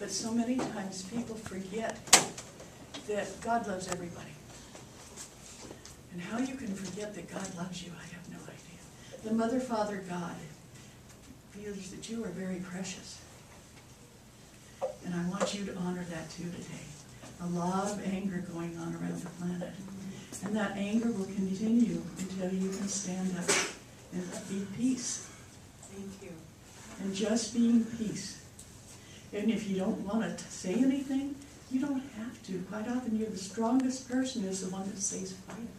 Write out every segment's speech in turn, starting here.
But so many times people forget that God loves everybody. And how you can forget that God loves you, I have no idea. The Mother, Father, God feels that you are very precious. And I want you to honor that too today. A lot of anger going on around the planet. And that anger will continue until you can stand up and be peace. Thank you. And just being peace. And if you don't want to say anything, you don't have to. Quite often you're the strongest person is the one that stays quiet.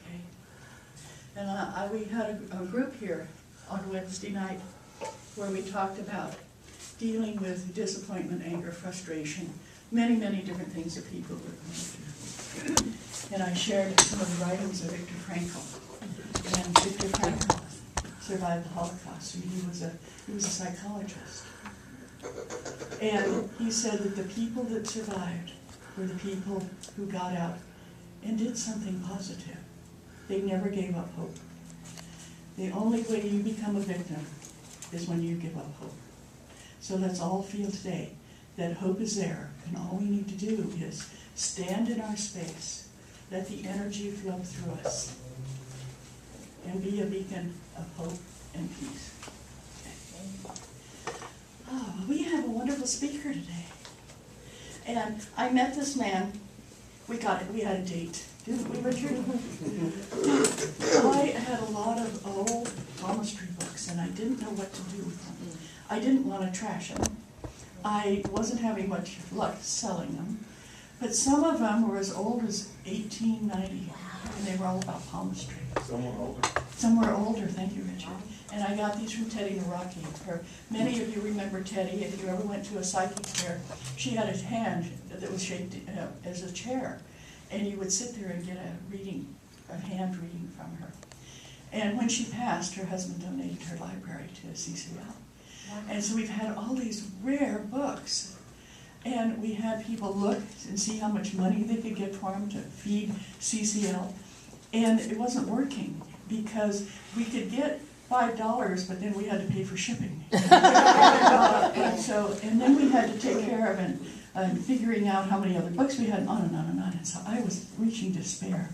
Okay? And we had a group here on Wednesday night where we talked about dealing with disappointment, anger, frustration, many, many different things that people were going through. And I shared some of the writings of Viktor Frankl. And Viktor Frankl survived the Holocaust, and he was a psychologist. And he said that the people that survived were the people who got out and did something positive. They never gave up hope. The only way you become a victim is when you give up hope. So let's all feel today that hope is there, and all we need to do is stand in our space, let the energy flow through us, and be a beacon of hope and peace. Okay. Oh, we have a wonderful speaker today. And I met this man. We had a date, didn't we, Richard? I had a lot of old palmistry books, and I didn't know what to do with them. I didn't want to trash them. I wasn't having much luck selling them. But some of them were as old as 1890, and they were all about palmistry. Some were older. Some were older, thank you, Richard. And I got these from Teddy Naraki. Many of you remember Teddy. If you ever went to a psychic fair, she had a hand that was shaped as a chair. And you would sit there and get a hand reading from her. And when she passed, her husband donated her library to CCL. Wow. And so we've had all these rare books. And we had people look and see how much money they could get for them to feed CCL. And it wasn't working because we could get $5, but then we had to pay for shipping. And then we had to take care of and figuring out how many other books we had, and on and on and on. And so I was reaching despair.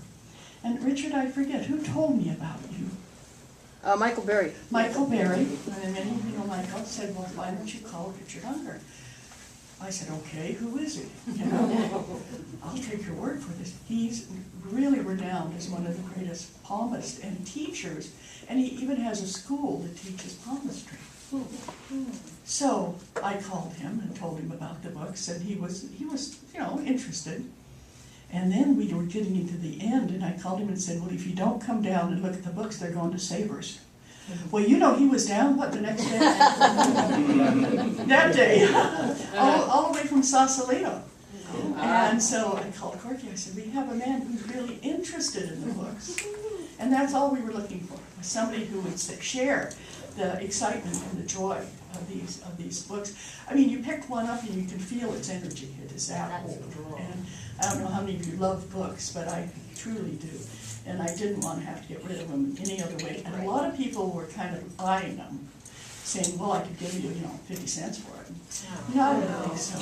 And Richard, I forget, who told me about you? Michael Berry. Michael Berry, and many of you know Michael, said, well, why don't you call Richard Unger? I said, okay, who is he? You know, I'll take your word for this. He's really renowned as one of the greatest palmists and teachers, and he even has a school that teaches palmistry. So I called him and told him about the books, and he was interested. And then we were getting into the end, and I called him and said, well, if you don't come down and look at the books, they're going to Savers. Well, he was down, the next day? That day, all the way from Sausalito. And so I called Corky. I said, we have a man who's really interested in the books. And that's all we were looking for, was somebody who would share the excitement and the joy of these books. I mean, you pick one up and you can feel its energy. It is that old. And I don't know how many of you love books, but I truly do. And I didn't want to have to get rid of them any other way. And a lot of people were kind of eyeing them, saying, well, I could give you, 50 cents for it. No, I don't think so.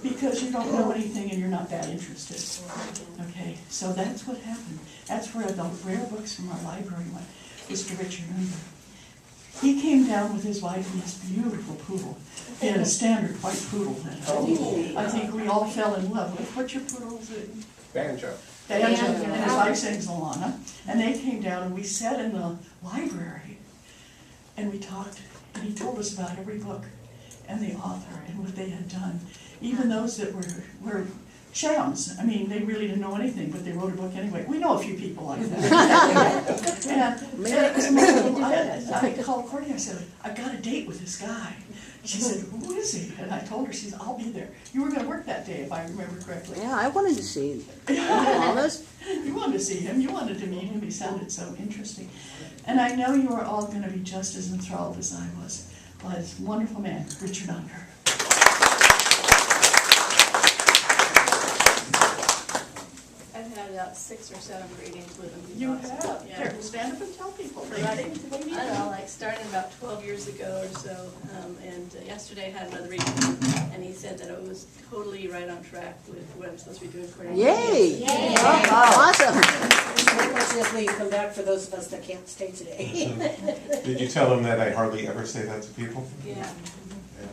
Because you don't know anything and you're not that interested. Okay, so that's what happened. That's where the rare books from our library went, was to Richard Unger. He came down with his wife and his beautiful poodle. He had a standard white poodle that I think we all fell in love with. What's your poodle's name? Banjo. Banjo, and his wife sings Alana. And they came down and we sat in the library and we talked. And he told us about every book and the author and what they had done. Even those that were shams. I mean, they really didn't know anything, but they wrote a book anyway. We know a few people like that. and I called Courtney. I said, I got a date with this guy. She said, who is he? And I told her, she said, I'll be there. You were going to work that day, if I remember correctly. Yeah, I wanted to see him. You wanted to see him. You wanted to meet him. He sounded so interesting. And I know you are all going to be just as enthralled as I was by this wonderful man, Richard Unger. I've had about 6 or 7 readings with him. You have? Yeah. Here, stand up and tell people. I don't know, like starting about 12 years ago or so, and yesterday I had another reading. said that it was totally right on track with what I'm supposed to be doing for you. Yay! Yay. Awesome. Unfortunately, you come back for those of us that can't stay today. Did you tell them that I hardly ever say that to people? Yeah. Yeah.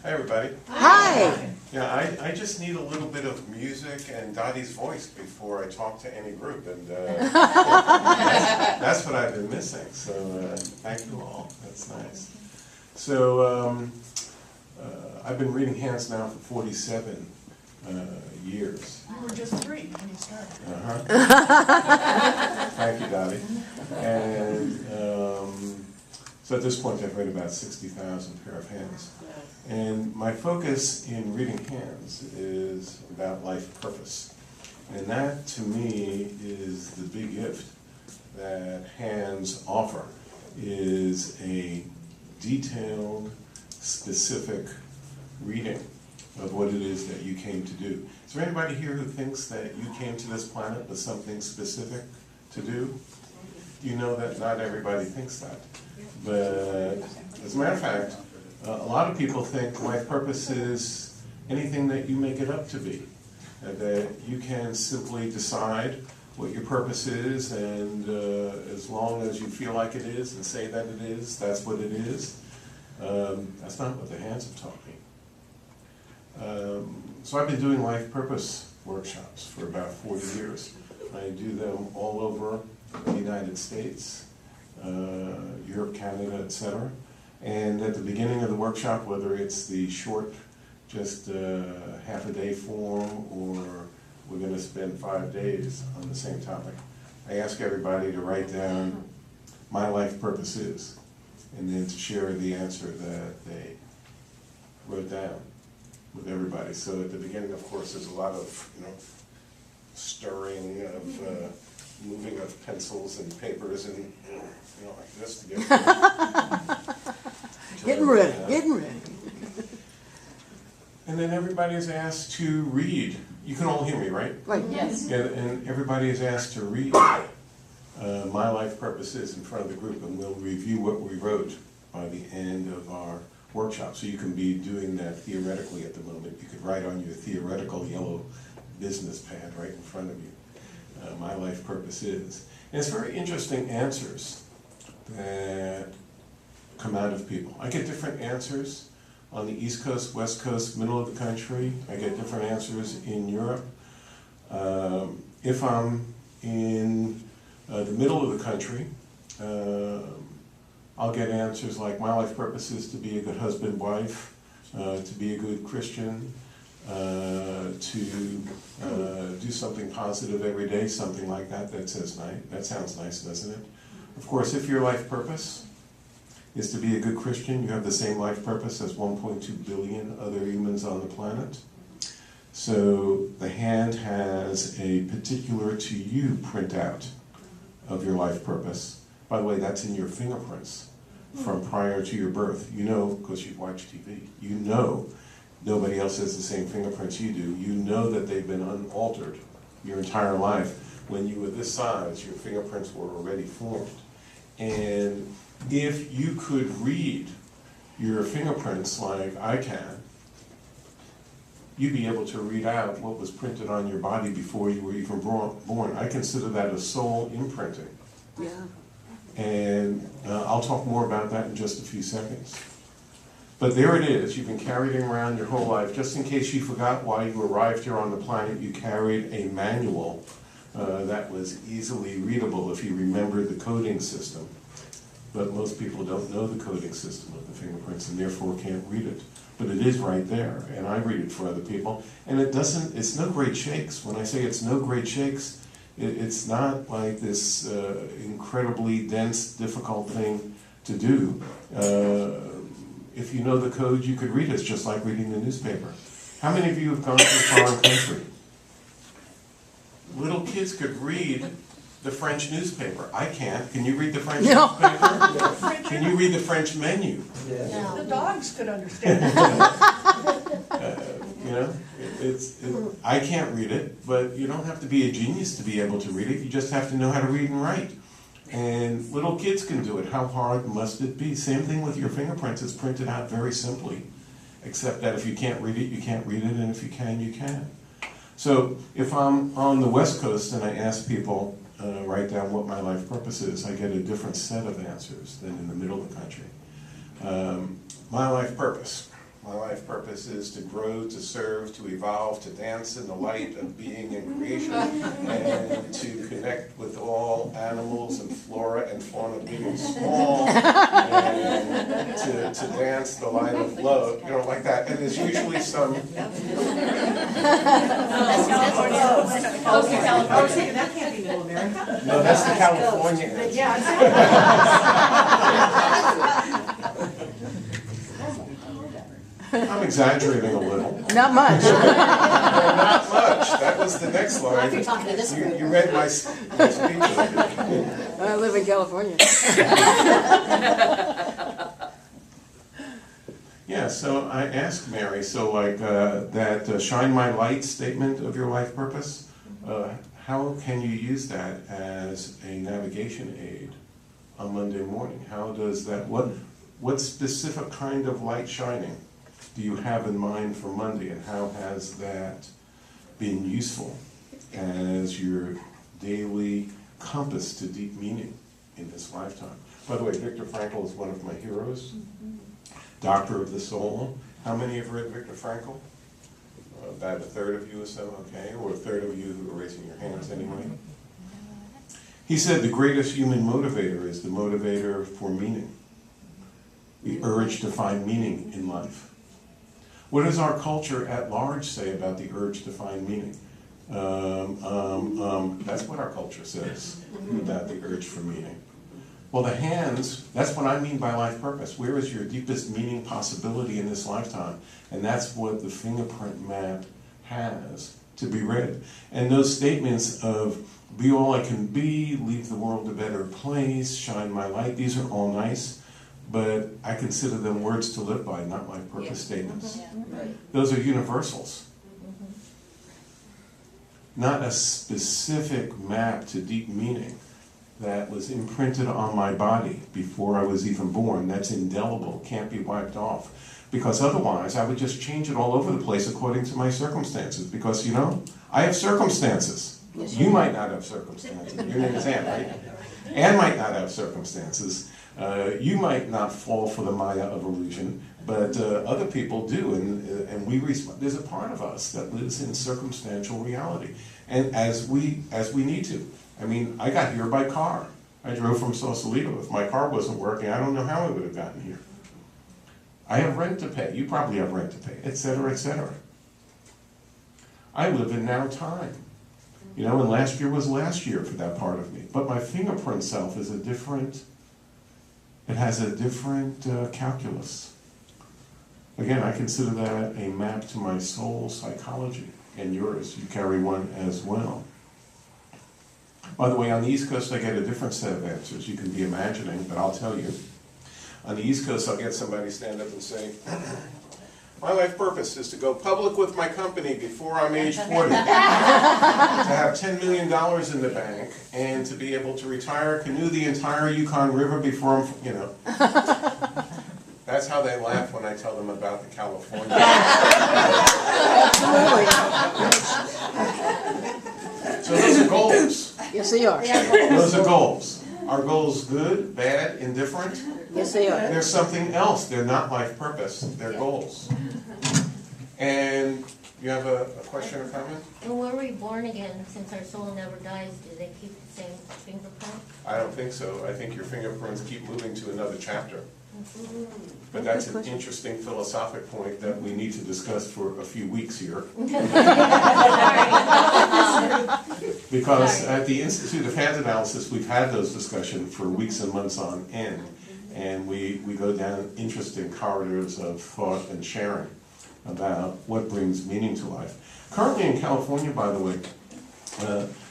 Hi, everybody. Hi. Yeah, I just need a little bit of music and Dottie's voice before I talk to any group, and that's what I've been missing, so thank you all. That's nice. So I've been reading hands now for 47 years. You were just 3 when you started. Thank you, Dottie. And so at this point, I've read about 60,000 pair of hands. And my focus in reading hands is about life purpose. And that, to me, is the big gift that hands offer, is a detailed, specific reading of what it is that you came to do. Is there anybody here who thinks that you came to this planet with something specific to do? You know that not everybody thinks that. But as a matter of fact, a lot of people think life purpose is anything that you make it up to be. That you can simply decide what your purpose is, and as long as you feel like it is and say that it is, that's what it is. That's not what the hands have taught me. So I've been doing life purpose workshops for about 40 years. I do them all over the United States, Europe, Canada, etc. And at the beginning of the workshop, whether it's the short, just half a day form, or we're going to spend 5 days on the same topic, I ask everybody to write down my life purpose is, and then to share the answer that they wrote down with everybody. So at the beginning, of course, there's a lot of stirring of moving of pencils and papers and like this to get Getting ready, getting ready. And then everybody is asked to read. You can all hear me, right? Right. Yes. And everybody is asked to read my life purpose is in front of the group, and we'll review what we wrote by the end of our workshop. So you can be doing that theoretically at the moment. You could write on your theoretical yellow business pad right in front of you. My life purpose is. And it's very interesting answers that come out of people. I get different answers on the East Coast, West Coast, middle of the country. I get different answers in Europe. If I'm in the middle of the country, I'll get answers like, my life purpose is to be a good husband, wife, to be a good Christian, to do something positive every day, something like that. That sounds nice, doesn't it? Of course, if your life purpose is to be a good Christian, you have the same life purpose as 1.2 billion other humans on the planet. So the hand has a particular to you printout of your life purpose. By the way, that's in your fingerprints from prior to your birth. You know, because you've watched TV, you know nobody else has the same fingerprints you do. You know that they've been unaltered your entire life. When you were this size, your fingerprints were already formed. And if you could read your fingerprints like I can, you'd be able to read out what was printed on your body before you were even born. I consider that a soul imprinting. Yeah. And I'll talk more about that in just a few seconds. But there it is. You've been carrying it around your whole life. Just in case you forgot why you arrived here on the planet, you carried a manual that was easily readable if you remembered the coding system. But most people don't know the coding system of the fingerprints and therefore can't read it. But it is right there, and I read it for other people. And it's no great shakes. When I say it's no great shakes, it's not like this incredibly dense, difficult thing to do. If you know the code, you could read it. It's just like reading the newspaper. How many of you have gone to a foreign country? Little kids could read the French newspaper. I can't. Can you read the French newspaper? Can you read the French menu? The dogs could understand. I can't read it, but you don't have to be a genius to be able to read it. You just have to know how to read and write. And little kids can do it. How hard must it be? Same thing with your fingerprints. It's printed out very simply. except that if you can't read it, you can't read it, and if you can, you can. So if I'm on the West Coast and I ask people, write down what my life purpose is, I get a different set of answers than in the middle of the country. My life purpose. My life purpose is to grow, to serve, to evolve, to dance in the light of being and creation, and to connect with all animals and flora and fauna, big and small, and to dance the light of love, you know, like that. And there's usually some... Okay, California. I was thinking that can't be Middle America. No, that's the California answer. Yeah. I'm exaggerating a little. Not much. No, not much. That was the next line. If you're talking to this group. You read my speech. I live in California. Yeah, so I asked Mary, so like that shine my light statement of your life purpose, how can you use that as a navigation aid on Monday morning? How does that, what specific kind of light shining do you have in mind for Monday, and how has that been useful as your daily compass to deep meaning in this lifetime? By the way, Viktor Frankl is one of my heroes, doctor of the soul. How many have read Viktor Frankl? About a third of you or so, okay, or a third of you who are raising your hands anyway. He said the greatest human motivator is the motivator for meaning, the urge to find meaning in life. What does our culture at large say about the urge to find meaning? That's what our culture says about the urge for meaning. Well, the hands, that's what I mean by life purpose. Where is your deepest meaning possibility in this lifetime? And that's what the fingerprint map has to be read. And those statements of be all I can be, leave the world a better place, shine my light, these are all nice, but I consider them words to live by, not life purpose statements. Those are universals. Not a specific map to deep meaning that was imprinted on my body before I was even born. That's indelible, can't be wiped off. Because otherwise, I would just change it all over the place according to my circumstances. Because, you know, I have circumstances. You might not have circumstances. Your name is Ann, right? Ann might not have circumstances. You might not fall for the Maya of illusion, but other people do. And we respond. There's a part of us that lives in circumstantial reality. And as we need to. I mean, I got here by car. I drove from Sausalito. If my car wasn't working, I don't know how I would have gotten here. I have rent to pay. You probably have rent to pay, etc., etc. I live in now time. You know, and last year was last year for that part of me. But my fingerprint self is a different, it has a different calculus. Again, I consider that a map to my soul psychology, and yours. You carry one as well. By the way, on the East Coast, I get a different set of answers. You can be imagining, but I'll tell you. On the East Coast, I'll get somebody stand up and say, my life purpose is to go public with my company before I'm age 40, to have $10 million in the bank, and to be able to retire, canoe the entire Yukon River before I'm, you know. That's how they laugh when I tell them about the California. So those are goals. Yes, they are. Those are goals. Are goals good, bad, indifferent? Yes, they are. There's something else. They're not life purpose. They're goals. And you have a question or comment? And were we born again? Since our soul never dies, do they keep the same fingerprint? I don't think so. I think your fingerprints keep moving to another chapter. But that's an interesting philosophic point that we need to discuss for a few weeks here. Because at the Institute of Hand Analysis, we've had those discussions for weeks and months on end. And we go down interesting corridors of thought and sharing about what brings meaning to life. Currently in California, by the way,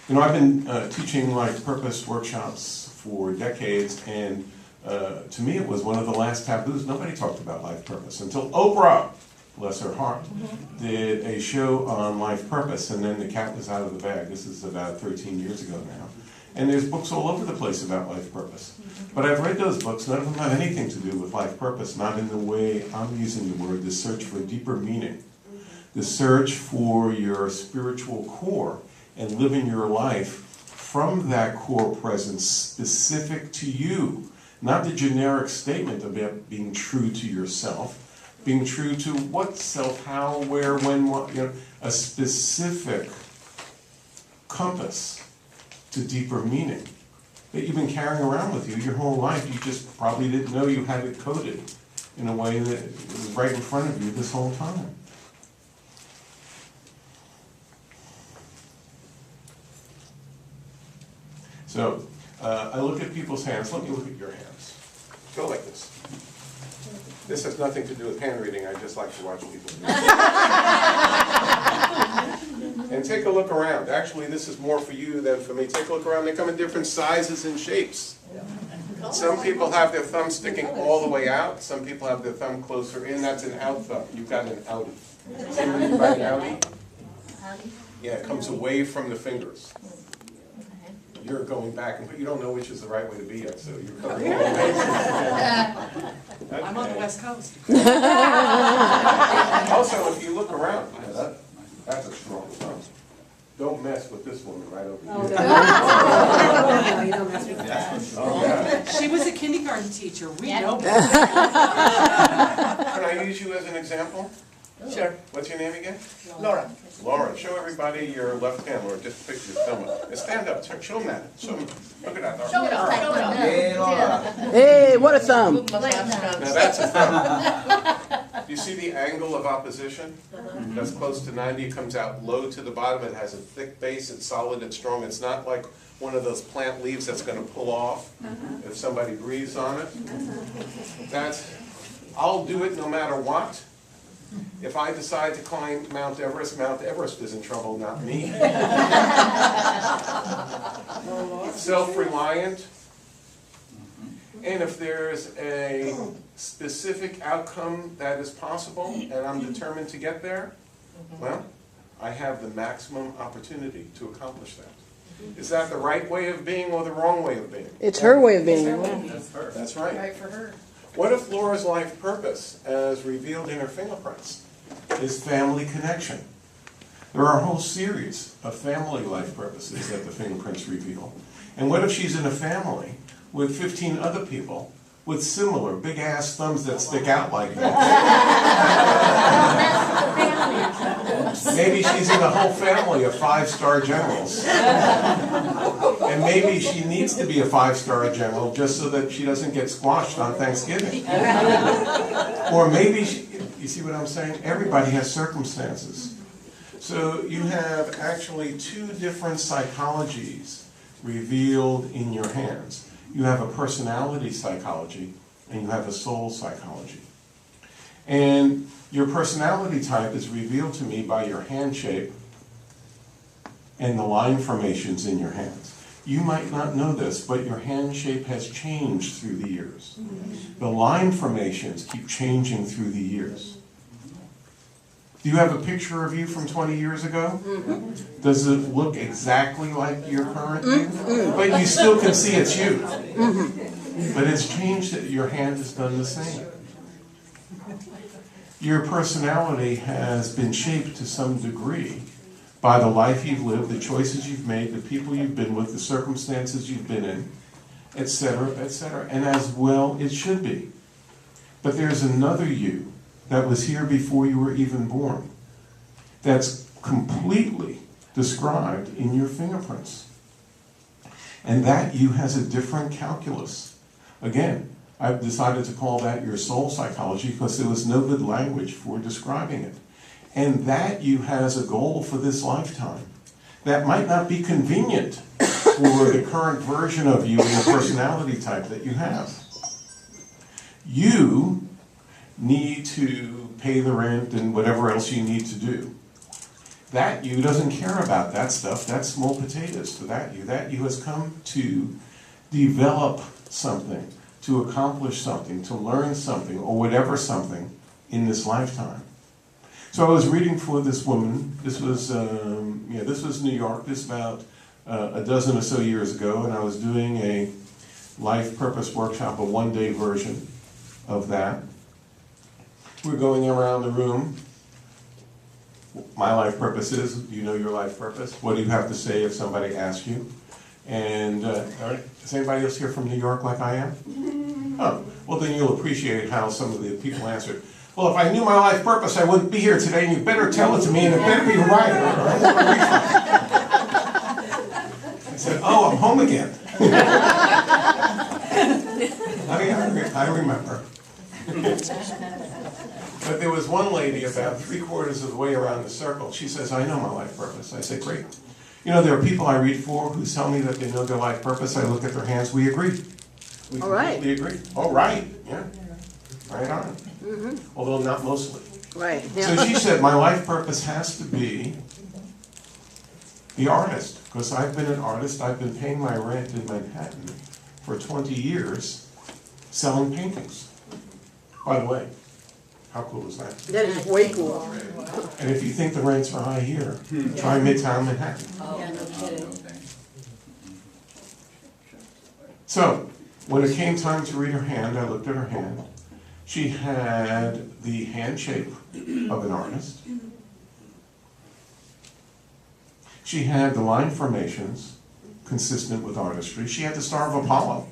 you know, I've been teaching life purpose workshops for decades, and to me it was one of the last taboos. Nobody talked about life purpose until Oprah, bless her heart, did a show on life purpose, and then the cat was out of the bag. This is about 13 years ago now. And there's books all over the place about life purpose. But I've read those books, none of them have anything to do with life purpose, not in the way I'm using the word, the search for deeper meaning. The search for your spiritual core and living your life from that core presence specific to you. Not the generic statement about being true to yourself, being true to what self, how, where, when, what, a specific compass to deeper meaning that you've been carrying around with you your whole life. You just probably didn't know you had it coded in a way that it was right in front of you this whole time. So, I look at people's hands. Let me look at your hands. Go like this. This has nothing to do with hand reading. I just like to watch people do it. And take a look around. Actually, this is more for you than for me. Take a look around. They come in different sizes and shapes. Some people have their thumb sticking all the way out. Some people have their thumb closer in. That's an out thumb. You've got an outie. Right, outie? Yeah, it comes away from the fingers. You're going back, but you don't know which is the right way to be yet, so you're coming all the way. I'm on the West Coast. Also, if you look around, that's a strong thumb. Don't mess with this woman right over here. No, you don't mess with that. Oh, yeah. She was a kindergarten teacher. We know better. Can I use you as an example? Sure. What's your name again? Laura. Laura, show everybody your left hand, or just pick your thumb up. Stand up, show them that. Show them. Look at that. Show it off. Hey, Laura. Hey, what a thumb. Now that's a thumb. You see the angle of opposition? That's close to 90. It comes out low to the bottom. It has a thick base. It's solid. It's strong. It's not like one of those plant leaves that's going to pull off if somebody breathes on it. I'll do it no matter what. If I decide to climb Mount Everest is in trouble, not me. Self-reliant. And if there's a specific outcome that is possible and I'm determined to get there, well, I have the maximum opportunity to accomplish that. Is that the right way of being or the wrong way of being? It's her way of being. That's right. Right for her. What if Laura's life purpose, as revealed in her fingerprints, is family connection? There are a whole series of family life purposes that the fingerprints reveal. And what if she's in a family with 15 other people with similar big-ass thumbs that stick out like that? Maybe she's in a whole family of 5-star generals. And maybe she needs to be a 5-star general just so that she doesn't get squashed on Thanksgiving. Or maybe, you see what I'm saying? Everybody has circumstances. So you have actually 2 different psychologies revealed in your hands. You have a personality psychology and you have a soul psychology. And your personality type is revealed to me by your hand shape and the line formations in your hands. You might not know this, but your hand shape has changed through the years. The line formations keep changing through the years. Do you have a picture of you from 20 years ago? Does it look exactly like your current you? But you still can see it's you. But it's changed. Your hand has done the same. Your personality has been shaped to some degree by the life you've lived, the choices you've made, the people you've been with, the circumstances you've been in, etc., etc. And as well it should be. But there's another you that was here before you were even born that's completely described in your fingerprints. And that you has a different calculus. Again, I've decided to call that your soul psychology because there was no good language for describing it. And that you has a goal for this lifetime that might not be convenient for the current version of you and the personality type that you have. You need to pay the rent and whatever else you need to do. That you doesn't care about that stuff. That's small potatoes for that you. That you has come to develop something, to accomplish something, to learn something, or whatever something in this lifetime. So I was reading for this woman. This was New York. This was about a dozen or so years ago, and I was doing a life purpose workshop, a one-day version of that. We're going around the room. My life purpose is, do you know your life purpose? What do you have to say if somebody asks you? And is anybody else here from New York like I am? Oh, well then you'll appreciate how some of the people answered. Well, if I knew my life purpose, I wouldn't be here today, and you better tell it to me, and it better be right. I said, oh, I'm home again. I remember. But there was one lady about 3/4 of the way around the circle. She says, I know my life purpose. I said, great. You know, there are people I read for who tell me that they know their life purpose. I look at their hands, we agree. We completely agree. All right, yeah. Right on. Mm-hmm. Although not mostly. Right. So she said, my life purpose has to be the artist. Because I've been an artist. I've been paying my rent in Manhattan for 20 years selling paintings. By the way, how cool is that? That is way cool. And if you think the rents are high here, try Midtown Manhattan. Yeah, no kidding. So, when it came time to read her hand, I looked at her hand. She had the hand shape of an artist. She had the line formations consistent with artistry. She had the Star of Apollo.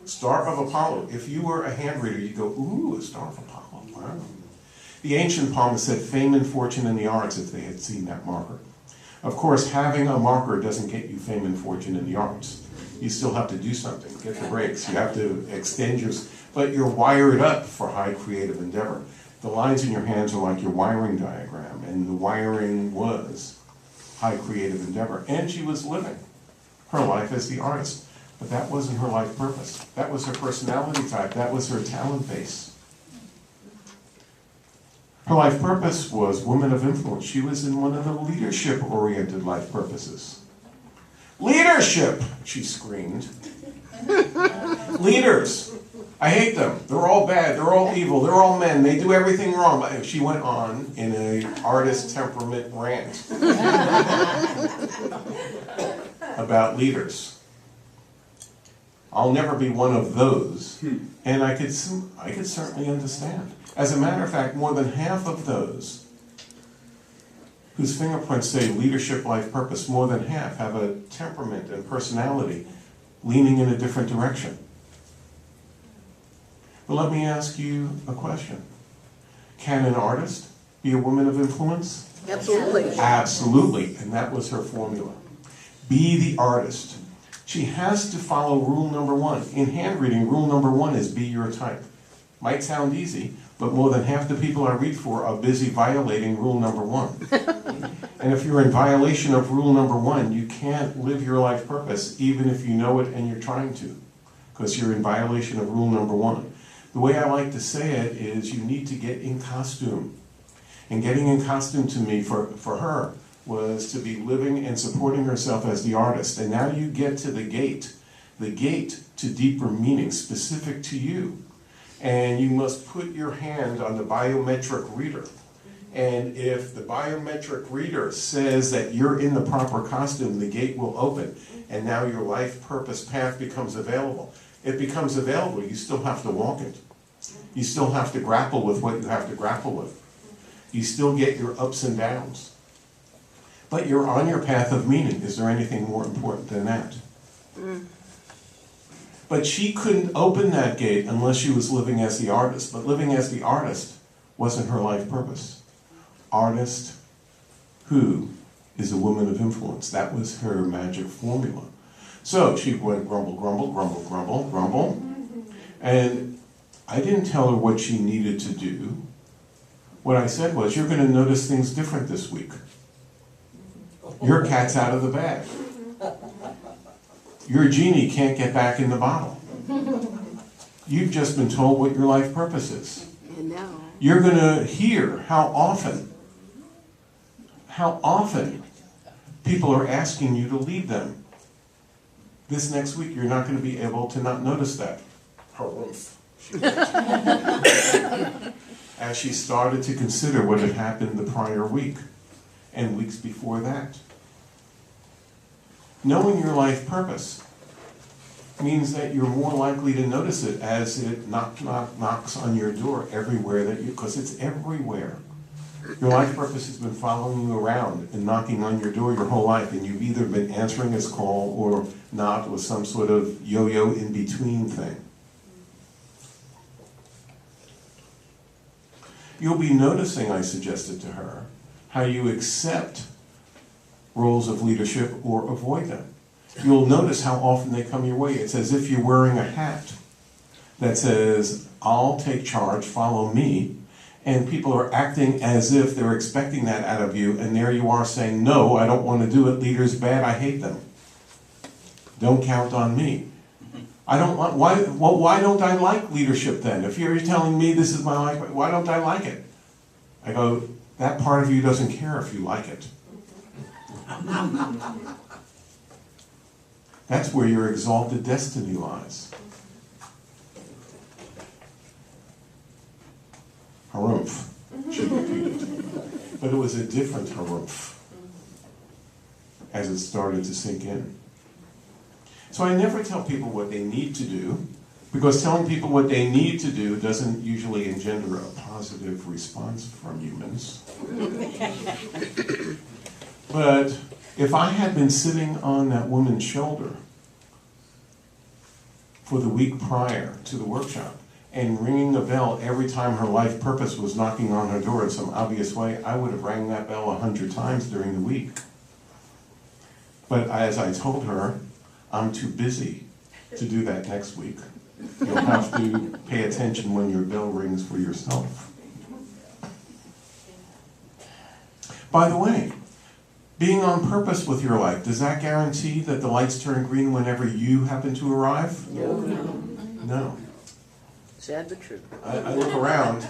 Star of Apollo. If you were a hand reader, you'd go, ooh, a Star of Apollo. Wow. The ancient palmists said fame and fortune in the arts if they had seen that marker. Of course, having a marker doesn't get you fame and fortune in the arts. You still have to do something, get the breaks. You have to extend your, but you're wired up for high creative endeavor. The lines in your hands are like your wiring diagram, and the wiring was high creative endeavor. And she was living her life as the artist. But that wasn't her life purpose. That was her personality type. That was her talent base. Her life purpose was woman of influence. She was in one of the leadership-oriented life purposes. Leadership, she screamed. Leaders. I hate them. They're all bad. They're all evil. They're all men. They do everything wrong. And she went on in an artist temperament rant about leaders. I'll never be one of those. And I could certainly understand. As a matter of fact, more than half of those whose fingerprints say leadership, life purpose, more than half have a temperament and personality leaning in a different direction. But let me ask you a question. Can an artist be a woman of influence? Absolutely. Absolutely, and that was her formula. Be the artist. She has to follow rule number one. In hand reading, rule number one is be your type. Might sound easy, but more than half the people I read for are busy violating rule number one. And if you're in violation of rule number one, you can't live your life purpose, even if you know it and you're trying to, because you're in violation of rule number one. The way I like to say it is you need to get in costume. And getting in costume to me, for her, was to be living and supporting herself as the artist. And now you get to the gate to deeper meaning specific to you. And you must put your hand on the biometric reader. And if the biometric reader says that you're in the proper costume, the gate will open. And now your life purpose path becomes available. It becomes available. You still have to walk it. You still have to grapple with what you have to grapple with. You still get your ups and downs. But you're on your path of meaning. Is there anything more important than that? But she couldn't open that gate unless she was living as the artist. But living as the artist wasn't her life purpose. Artist who is a woman of influence. That was her magic formula. So she went grumble, grumble, grumble, grumble, grumble. And I didn't tell her what she needed to do. What I said was, you're going to notice things different this week. Your cat's out of the bag. Your genie can't get back in the bottle. You've just been told what your life purpose is. You're going to hear how often people are asking you to lead them. This next week, you're not going to be able to not notice that. Harumph. As she started to consider what had happened the prior week and weeks before that. Knowing your life purpose means that you're more likely to notice it as it knocks on your door everywhere because it's everywhere. Your life purpose has been following you around and knocking on your door your whole life, and you've either been answering its call or not, with some sort of yo-yo in between thing. You'll be noticing, I suggested to her, how you accept roles of leadership or avoid them. You'll notice how often they come your way. It's as if you're wearing a hat that says, I'll take charge, follow me, and people are acting as if they're expecting that out of you, and there you are saying, no, I don't want to do it, leader's bad, I hate them. Don't count on me. Why don't I like leadership then? If you're telling me this is my life, why don't I like it? I go, that part of you doesn't care if you like it. That's where your exalted destiny lies. Harumph. Should repeat it. But it was a different harumph as it started to sink in. So I never tell people what they need to do, because telling people what they need to do doesn't usually engender a positive response from humans. But if I had been sitting on that woman's shoulder for the week prior to the workshop and ringing a bell every time her life purpose was knocking on her door in some obvious way, I would have rang that bell 100 times during the week. But as I told her, I'm too busy to do that next week. You'll have to pay attention when your bell rings for yourself. By the way, being on purpose with your life, does that guarantee that the lights turn green whenever you happen to arrive? No. Sad but true. I look around.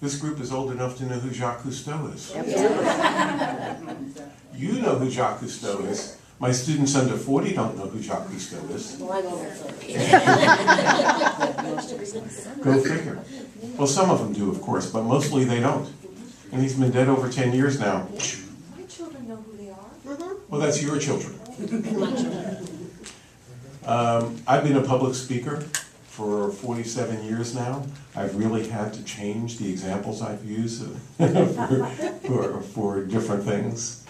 This group is old enough to know who Jacques Cousteau is. You know who Jacques Cousteau is. My students under 40 don't know who Jacques Cousteau is. Well, I know that's Go figure. Well, some of them do, of course, but mostly they don't. And he's been dead over 10 years now. My children know who they are. Well, that's your children. I've been a public speaker for 47 years now. I've really had to change the examples I've used for different things.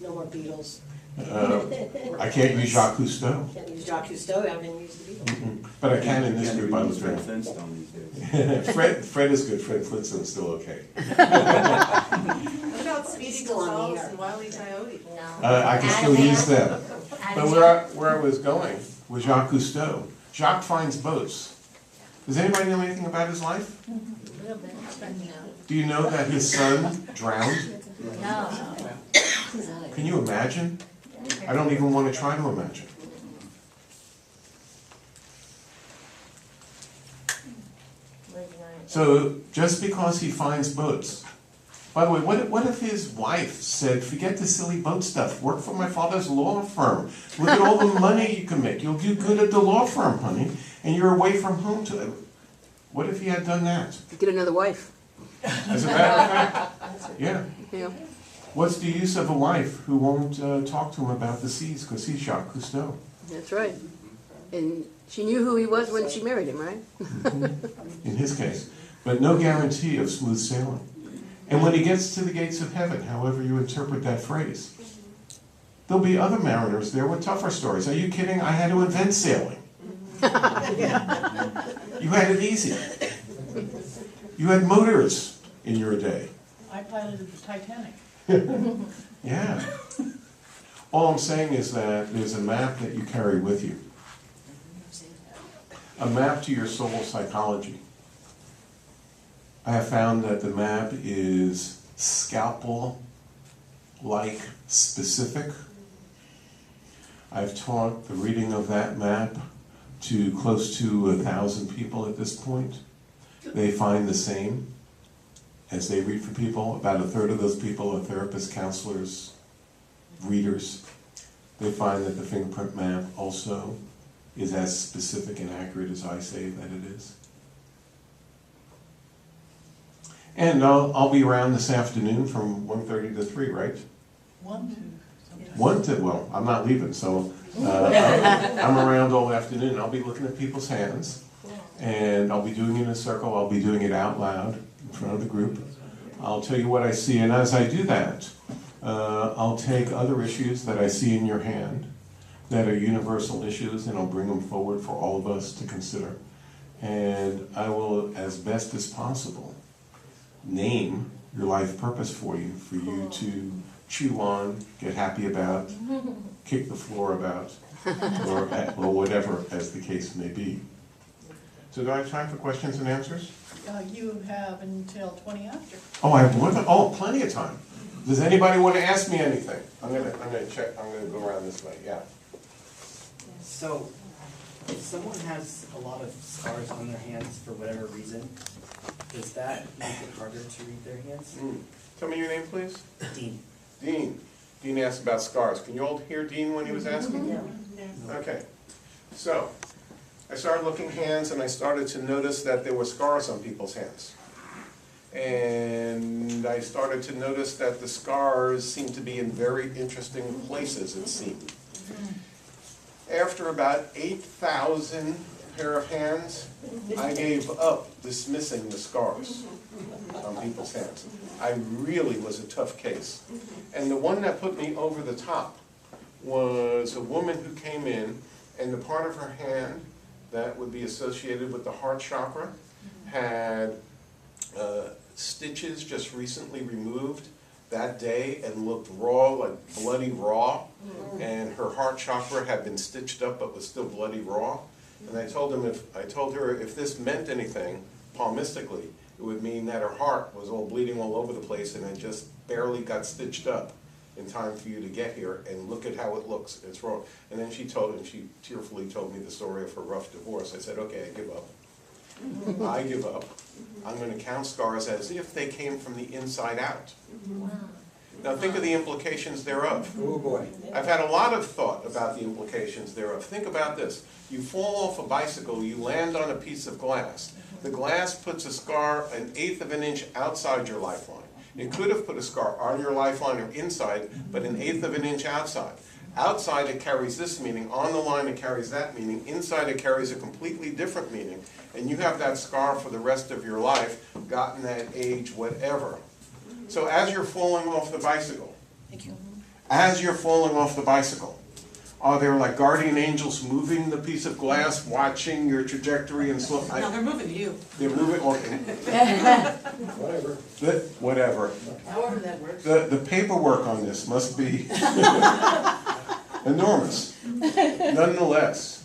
No more Beatles. I can't use Jacques Cousteau. Can't use Jacques Cousteau, I can use the Beatles. But I can in this group I was Fred doing. Flintstone these days. Fred is good. Fred Flintstone's still okay. What about Speedy Still on the Gonzales air. and Wile E. Coyote? No. I can still use them. But Adam, where I was going was Jacques Cousteau. Jacques finds boats. Does anybody know anything about his life? a little bit, no. Do you know that his son drowned? No. Can you imagine? I don't even want to try to imagine. So just because he finds boats. By the way, what if his wife said, forget the silly boat stuff, work for my father's law firm. Look at all the money you can make. You'll do good at the law firm, honey, and you're away from home to it. What if he had done that? Get another wife. As a matter of fact, yeah. Yeah. What's the use of a wife who won't talk to him about the seas because he's Jacques Cousteau? That's right. And she knew who he was when she married him, right? In his case. But no guarantee of smooth sailing. And when he gets to the gates of heaven, however you interpret that phrase, there'll be other mariners there with tougher stories. Are you kidding? I had to invent sailing. You had it easy. You had motors in your day. I piloted the Titanic. Yeah. All I'm saying is that there's a map that you carry with you. A map to your soul psychology. I have found that the map is scalpel-like specific. I've taught the reading of that map to close to 1,000 people at this point. They find the same as they read for people. About a third of those people are therapists, counselors, readers. They find that the fingerprint map also is as specific and accurate as I say that it is. And I'll be around this afternoon from 1:30 to 3, right? 1, 2, sometimes Well, I'm not leaving, so I'm around all afternoon. I'll be looking at people's hands, and I'll be doing it in a circle. I'll be doing it out loud in front of the group. I'll tell you what I see, and as I do that, I'll take other issues that I see in your hand that are universal issues, and I'll bring them forward for all of us to consider. And I will, as best as possible, name your life purpose for you to chew on, get happy about, kick the floor about, or whatever as the case may be. So do I have time for questions and answers? You have until 20 after. Oh, I have more than, plenty of time. Does anybody want to ask me anything? I'm gonna check, I'm gonna go around this way, yeah. So, if someone has a lot of scars on their hands for whatever reason, does that make it harder to read their hands? Tell me your name, please. Dean. Dean. Dean asked about scars. Can you all hear Dean when he was asking? Yeah. Okay. So, I started looking hands and I started to notice that there were scars on people's hands. And I started to notice that the scars seemed to be in very interesting places, it seemed. After about 8,000 pair of hands, I gave up dismissing the scars on people's hands. I really was a tough case. And the one that put me over the top was a woman who came in, and the part of her hand that would be associated with the heart chakra had stitches just recently removed that day and looked raw, like bloody raw, and her heart chakra had been stitched up but was still bloody raw. And I told her if this meant anything palmistically, it would mean that her heart was all bleeding all over the place and it just barely got stitched up in time for you to get here, and look at how it looks, it's wrong. And then she tearfully told me the story of her rough divorce. I said, okay, I give up. I give up. I'm going to count scars as if they came from the inside out. Now think of the implications thereof. Oh boy. I've had a lot of thought about the implications thereof. Think about this. You fall off a bicycle, you land on a piece of glass. The glass puts a scar 1/8 of an inch outside your lifeline. It could have put a scar on your lifeline or inside, but 1/8 of an inch outside. Outside it carries this meaning, on the line it carries that meaning, inside it carries a completely different meaning, and you have that scar for the rest of your life, gotten at age, whatever. So as you're falling off the bicycle, are there like guardian angels moving the piece of glass, watching your trajectory and slow? No, they're moving to you. They're moving, okay. Whatever. Whatever. However that works. The paperwork on this must be enormous. Nonetheless,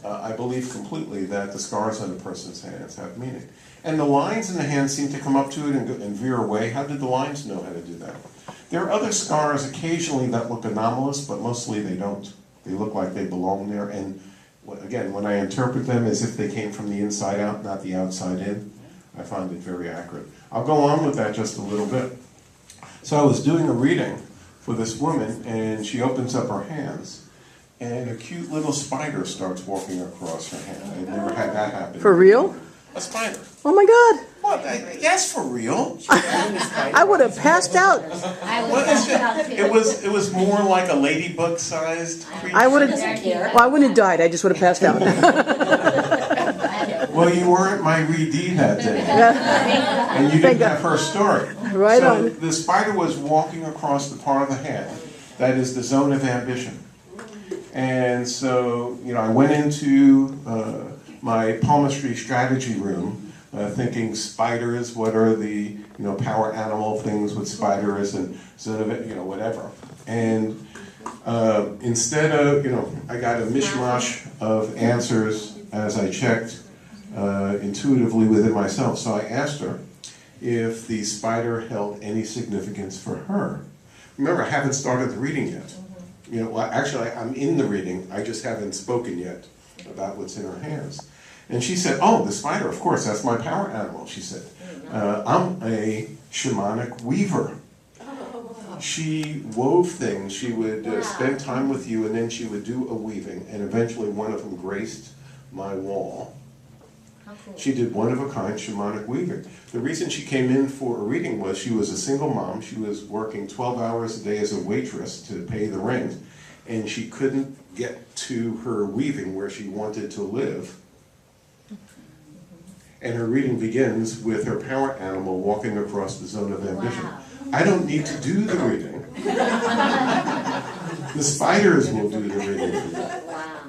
I believe completely that the scars on a person's hands have meaning. And the lines in the hand seem to come up to it and veer away. How did the lines know how to do that? There are other scars occasionally that look anomalous, but mostly they don't. They look like they belong there. And again, when I interpret them as if they came from the inside out, not the outside in, I find it very accurate. I'll go on with that just a little bit. So I was doing a reading for this woman, and she opens up her hands, and a cute little spider starts walking across her hand. I've never had that happen. For real? A spider. Oh my God. What? Yes, for real. I would have passed out. I was What is passed out too. It was more like a ladybug-sized creature. I would have, well, I wouldn't have died. I just would have passed out. Well, you weren't my readee that day, and you didn't have her story. Right So on. the spider was walking across the part of the hand that is the zone of ambition. And so, I went into my palmistry strategy room thinking spiders, what are the, power animal things with spiders and zone of, whatever. And instead of, I got a mishmash of answers as I checked intuitively within myself. So I asked her if the spider held any significance for her. Remember, I haven't started the reading yet. Actually, I'm in the reading. I just haven't spoken yet about what's in her hands. And she said, oh, the spider, of course, that's my power animal, she said. I'm a shamanic weaver. She wove things. She would spend time with you, and then she would do a weaving, and eventually one of them graced my wall. How cool. She did one-of-a-kind shamanic weaving. The reason she came in for a reading was she was a single mom. She was working 12 hours a day as a waitress to pay the rent, and she couldn't get to her weaving where she wanted to live. And her reading begins with her power animal walking across the zone of ambition. Wow. I don't need to do the reading. The spiders will do the reading for me. Wow.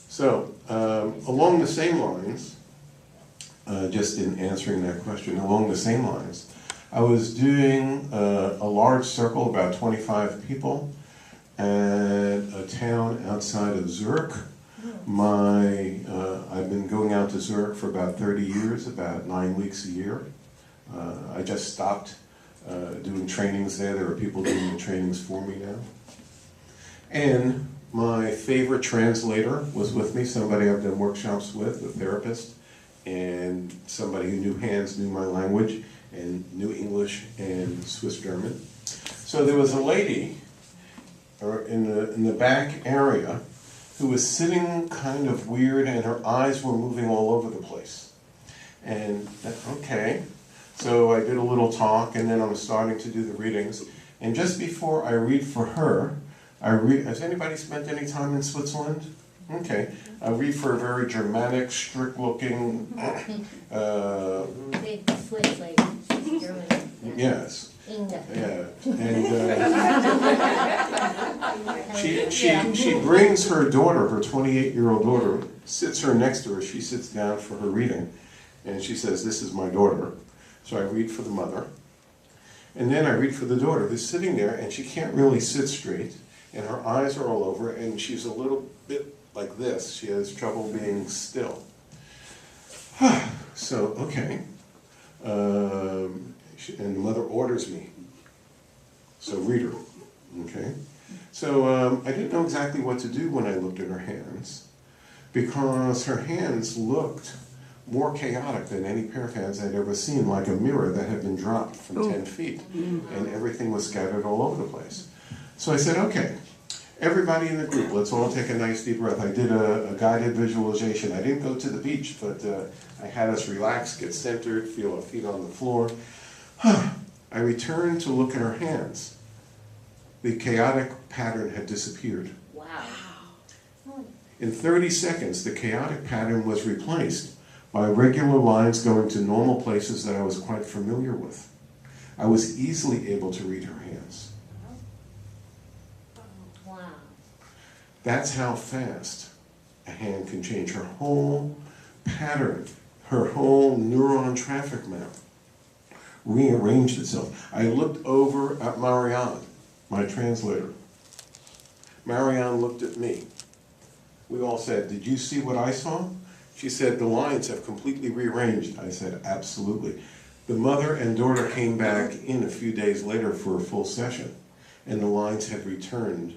So, along the same lines, just in answering that question, along the same lines, I was doing a large circle, about 25 people, at a town outside of Zurich. I've been going out to Zurich for about 30 years, about 9 weeks a year. I just stopped doing trainings there. There are people doing the trainings for me now. And my favorite translator was with me, somebody I've done workshops with, a therapist, and somebody who knew hands, knew my language, and knew English and Swiss German. So there was a lady in the back area who was sitting kind of weird, and her eyes were moving all over the place. And, okay, so I did a little talk, and then I'm starting to do the readings. And just before I read for her, has anybody spent any time in Switzerland? Okay. I read for a very Germanic, strict-looking... Big Swiss lady, she's German. Yes. Inga. Yeah. And she brings her daughter, her 28-year-old daughter, sits her next to her. She sits down for her reading, and she says, "This is my daughter." So I read for the mother, and then I read for the daughter, who's sitting there, and she can't really sit straight, and her eyes are all over, and she's a little bit like this. She has trouble being still. So, okay. And the mother orders me. So read her. Okay? So I didn't know exactly what to do when I looked at her hands, because her hands looked more chaotic than any pair of hands I'd ever seen, like a mirror that had been dropped from 10 feet, and everything was scattered all over the place. So I said, okay, everybody in the group, let's all take a nice deep breath. I did a guided visualization. I didn't go to the beach, but I had us relax, get centered, feel our feet on the floor. I returned to look at her hands. The chaotic pattern had disappeared. Wow. In 30 seconds, the chaotic pattern was replaced by regular lines going to normal places that I was quite familiar with. I was easily able to read her hands. Wow. That's how fast a hand can change. Her whole pattern, her whole neuron traffic map rearranged itself. I looked over at Marianne, my translator. Marianne looked at me. We all said, "Did you see what I saw?" She said, "The lines have completely rearranged." I said, "Absolutely." The mother and daughter came back in a few days later for a full session, and the lines had returned,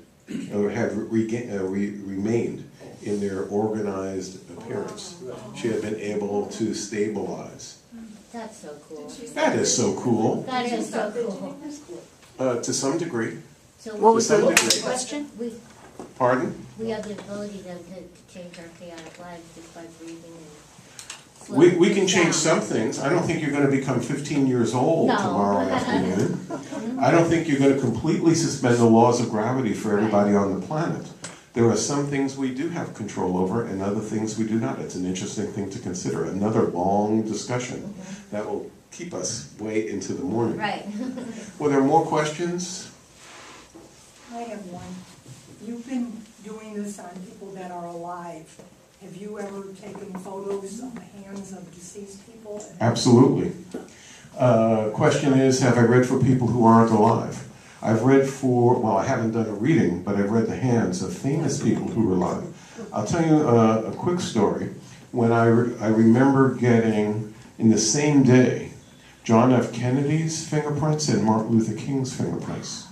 or had remained in their organized appearance. She had been able to stabilize. That's so cool. That is so cool. That is so cool. To some degree. So What was To some the degree. question? Pardon? we have the ability then to change our chaotic lives just by breathing and We can change some things. I don't think you're going to become 15 years old No. tomorrow afternoon. I don't think you're going to completely suspend the laws of gravity for everybody on the planet. There are some things we do have control over and other things we do not. It's an interesting thing to consider. Another long discussion that will keep us way into the morning. Right. Were there more questions? I have one. You've been doing this on people that are alive. Have you ever taken photos of the hands of deceased people? Absolutely. Question is, have I read for people who aren't alive? I've read for, well, I haven't done a reading, but I've read the hands of famous people who are alive. I'll tell you a quick story. When I remember getting, in the same day, John F. Kennedy's fingerprints and Martin Luther King's fingerprints.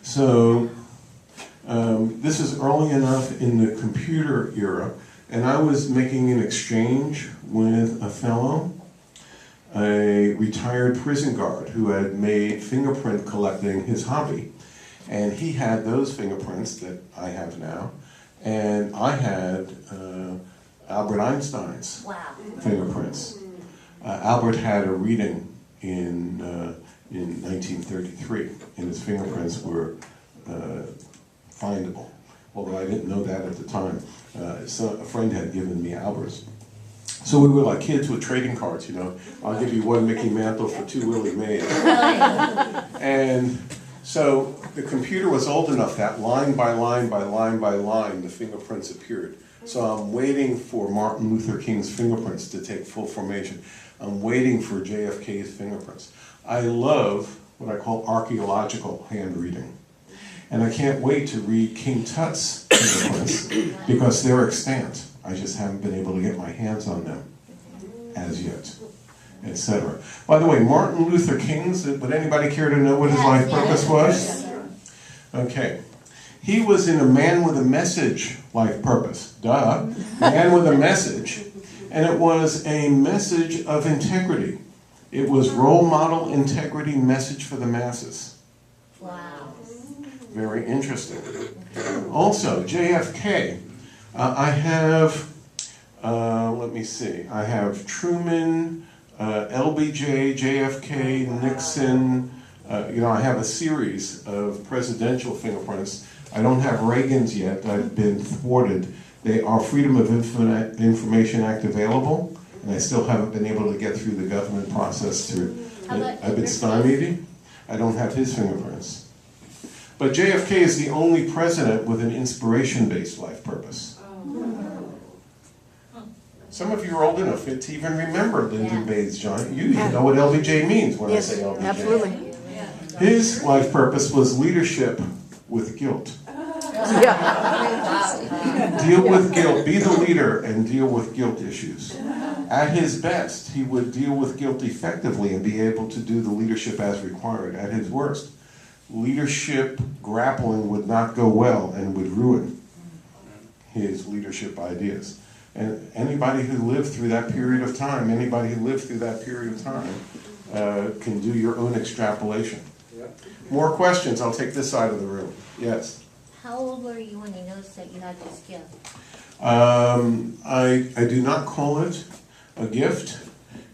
So, this is early enough in the computer era, and I was making an exchange with a fellow, a retired prison guard who had made fingerprint collecting his hobby. And he had those fingerprints that I have now, and I had Albert Einstein's Wow. fingerprints. Albert had a reading in 1933, and his fingerprints were findable, although I didn't know that at the time. So a friend had given me Albert's. So we were like kids with trading cards, you know. I'll give you one Mickey Mantle for 2 Willie Mays. And so the computer was old enough that line by line by line by line, the fingerprints appeared. So I'm waiting for Martin Luther King's fingerprints to take full formation. I'm waiting for JFK's fingerprints. I love what I call archaeological hand reading. And I can't wait to read King Tut's fingerprints because they're extant. I just haven't been able to get my hands on them as yet, etc. By the way, Martin Luther King's, would anybody care to know what his life purpose was? Okay. He was in a Man with a Message life purpose. Duh. Man with a Message. And it was a message of integrity. It was role model integrity message for the masses. Wow. Very interesting. Also, JFK. I have, let me see, I have Truman, LBJ, JFK, Nixon. I have a series of presidential fingerprints. I don't have Reagan's yet. I've been thwarted. They are Freedom of Information Act available, and I still haven't been able to get through the government process through. I've been stymied. I don't have his fingerprints. But JFK is the only president with an inspiration-based life purpose. Some of you are old enough to even remember Lyndon Baines Johnson. You even know what LBJ means when I say LBJ. Absolutely. His life purpose was leadership with guilt. Deal with guilt. Be the leader and deal with guilt issues. At his best, he would deal with guilt effectively and be able to do the leadership as required. At his worst, leadership grappling would not go well and would ruin his leadership ideas. And anybody who lived through that period of time, can do your own extrapolation. More questions? I'll take this side of the room. Yes? How old were you when you noticed that you had this gift? I do not call it a gift.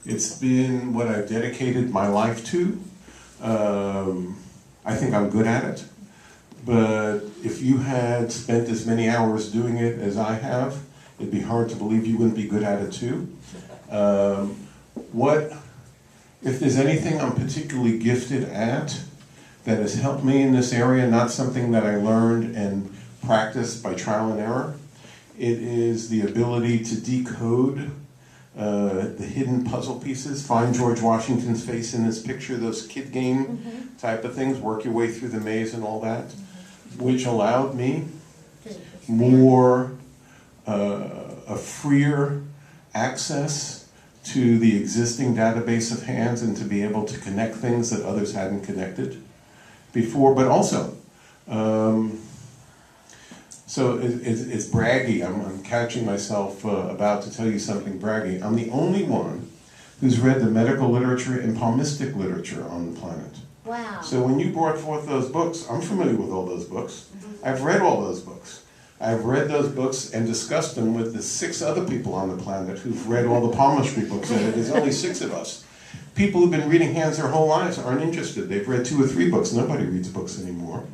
It's been what I've dedicated my life to. I think I'm good at it. But if you had spent as many hours doing it as I have, it'd be hard to believe you wouldn't be good at it too. If there's anything I'm particularly gifted at that has helped me in this area, not something that I learned and practiced by trial and error, it is the ability to decode the hidden puzzle pieces. Find George Washington's face in this picture, those kid game type of things, work your way through the maze and all that, which allowed me more a freer access to the existing database of hands and to be able to connect things that others hadn't connected before, but also, so it's braggy. I'm catching myself about to tell you something braggy. I'm the only one who's read the medical literature and palmistic literature on the planet. Wow. So when you brought forth those books, I'm familiar with all those books. I've read all those books. I've read those books and discussed them with the 6 other people on the planet who've read all the palmistry books, and there's only 6 of us. People who've been reading hands their whole lives aren't interested. They've read 2 or 3 books. Nobody reads books anymore.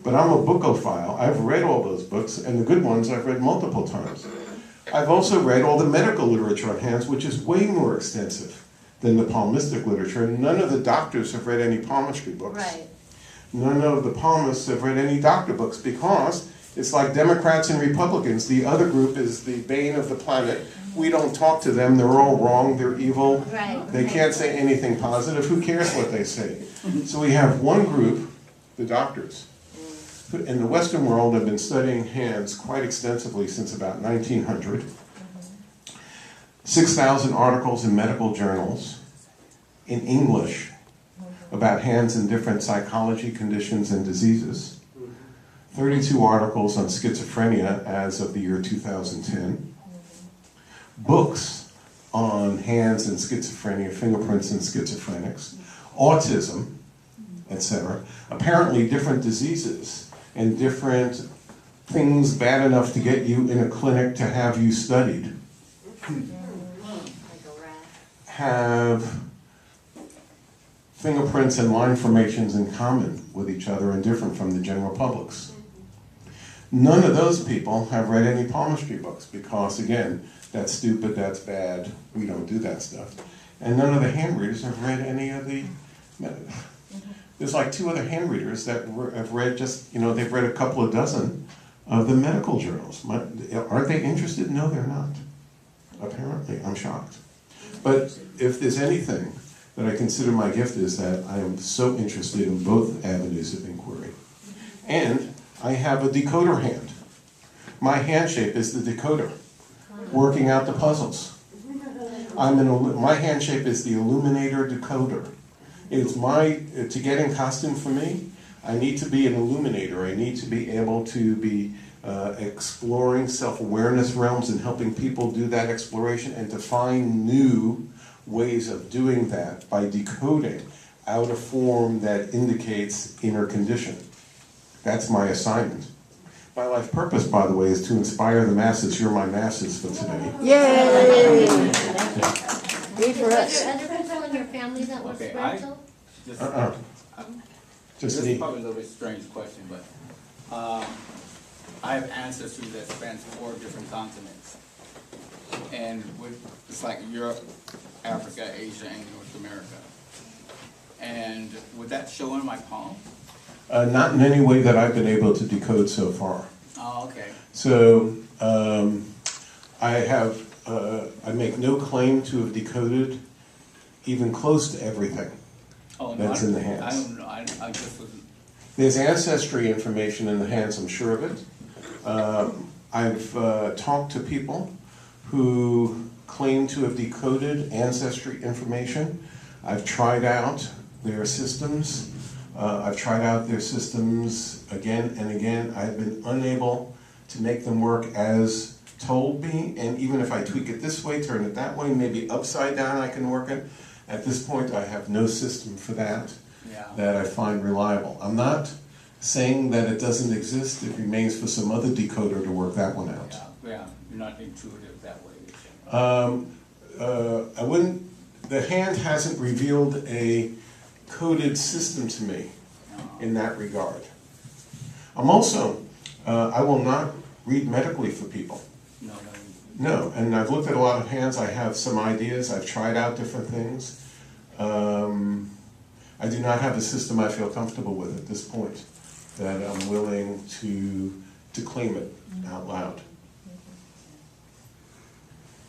But I'm a bookophile. I've read all those books, and the good ones I've read multiple times. I've also read all the medical literature on hands, which is way more extensive than the palmistic literature. And none of the doctors have read any palmistry books. Right. None of the palmists have read any doctor books because it's like Democrats and Republicans. The other group is the bane of the planet. We don't talk to them. They're all wrong. They're evil. Right. They can't say anything positive. Who cares what they say? So we have one group, the doctors. In the Western world, have been studying hands quite extensively since about 1900. 6,000 articles in medical journals in English about hands in different psychology conditions and diseases. 32 articles on schizophrenia as of the year 2010. Books on hands and schizophrenia, fingerprints in schizophrenics, autism, etc. Apparently different diseases and different things bad enough to get you in a clinic to have you studied have fingerprints and line formations in common with each other and different from the general public's. None of those people have read any palmistry books because, again, that's stupid, that's bad, we don't do that stuff. And none of the hand readers have read any of the, there's like 2 other hand readers that have read just, they've read a couple of dozen of the medical journals. Aren't they interested? No, they're not. Apparently, I'm shocked. But if there's anything that I consider my gift is that I am so interested in both avenues of inquiry. And I have a decoder hand. My hand shape is the decoder, working out the puzzles. My hand shape is the illuminator decoder. It's to get in costume for me, I need to be an illuminator. I need to be able to be exploring self-awareness realms and helping people do that exploration and to find new ways of doing that by decoding out a form that indicates inner condition. That's my assignment. My life purpose, by the way, is to inspire the masses. You're my masses for today. Yay! Great for Are us. there other people in your family that were Okay, spiritual? Just, Just this me. is probably a little bit strange question, but I have ancestry that spans 4 different continents. And it's like Europe, Africa, Asia, and North America. And would that show in my palm? Not in any way that I've been able to decode so far. Oh, okay. So I make no claim to have decoded even close to everything that's in the hands. I don't know. I just wasn't. There's ancestry information in the hands, I'm sure of it. I've talked to people who claim to have decoded ancestry information. I've tried out their systems. I've tried out their systems again and again. I've been unable to make them work as told me, and even if I tweak it this way, turn it that way, maybe upside down I can work it. At this point, I have no system for that that I find reliable. I'm not saying that it doesn't exist. It remains for some other decoder to work that one out. Yeah, you're not intuitive that way. I wouldn't, the hand hasn't revealed a coded system to me in that regard. I'm also, I will not read medically for people. No, and I've looked at a lot of hands, I have some ideas, I've tried out different things. I do not have a system I feel comfortable with at this point that I'm willing to claim it out loud.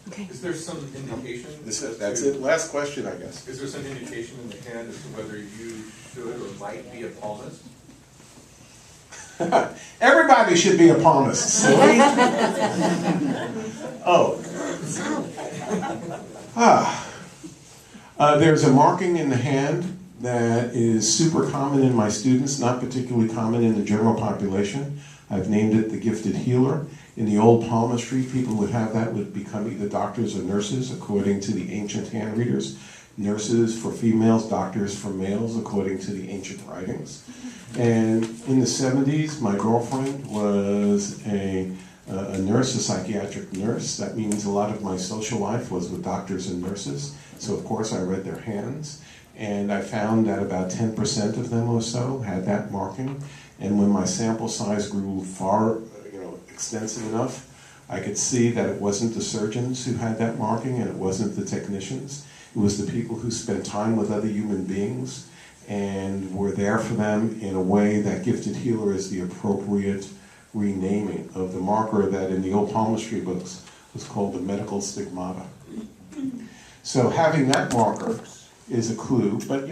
Okay. Is there some indication? That's it. Last question, I guess. Is there some indication in the hand as to whether you should or might be a palmist? Everybody should be a palmist. Silly. There's a marking in the hand that is super common in my students, not particularly common in the general population. I've named it the gifted healer. In the old palmistry, people would have that would become either doctors or nurses, according to the ancient hand readers. Nurses for females, doctors for males, according to the ancient writings. And in the 70s, my girlfriend was a nurse, a psychiatric nurse. That means a lot of my social life was with doctors and nurses. So of course I read their hands. And I found that about 10% of them or so had that marking. And when my sample size grew far, extensive enough, I could see that it wasn't the surgeons who had that marking and it wasn't the technicians. It was the people who spent time with other human beings and were there for them in a way that gifted healer is the appropriate renaming of the marker that in the old palmistry books was called the medical stigmata. So having that marker is a clue, but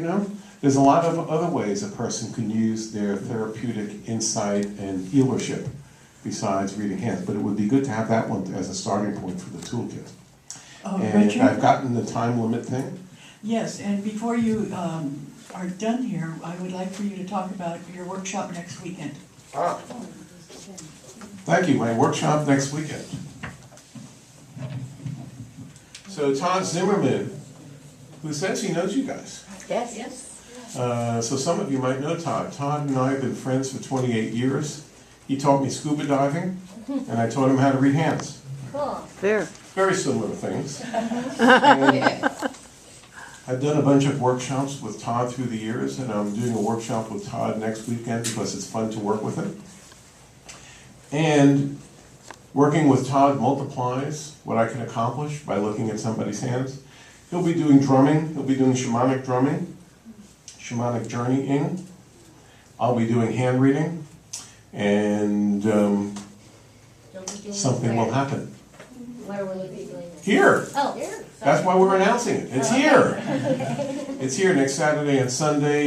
there's a lot of other ways a person can use their therapeutic insight and healership besides reading hands, but it would be good to have that one as a starting point for the toolkit. And Richard? I've gotten the time limit thing. Yes, and before you are done here, I would like for you to talk about your workshop next weekend. Thank you, my workshop next weekend. So Todd Zimmerman, who says he knows you guys. Yes. So some of you might know Todd. Todd and I have been friends for 28 years. He taught me scuba diving, and I taught him how to read hands. Cool. Fair. very similar things. And I've done a bunch of workshops with Todd through the years, and I'm doing a workshop with Todd next weekend because it's fun to work with him. And working with Todd multiplies what I can accomplish by looking at somebody's hands. He'll be doing drumming, he'll be doing shamanic drumming, shamanic journeying. I'll be doing hand reading, and You'll be doing something will happen. Where will you be doing it? Here! Oh, here. That's why we're announcing it. It's here! It's here next Saturday and Sunday.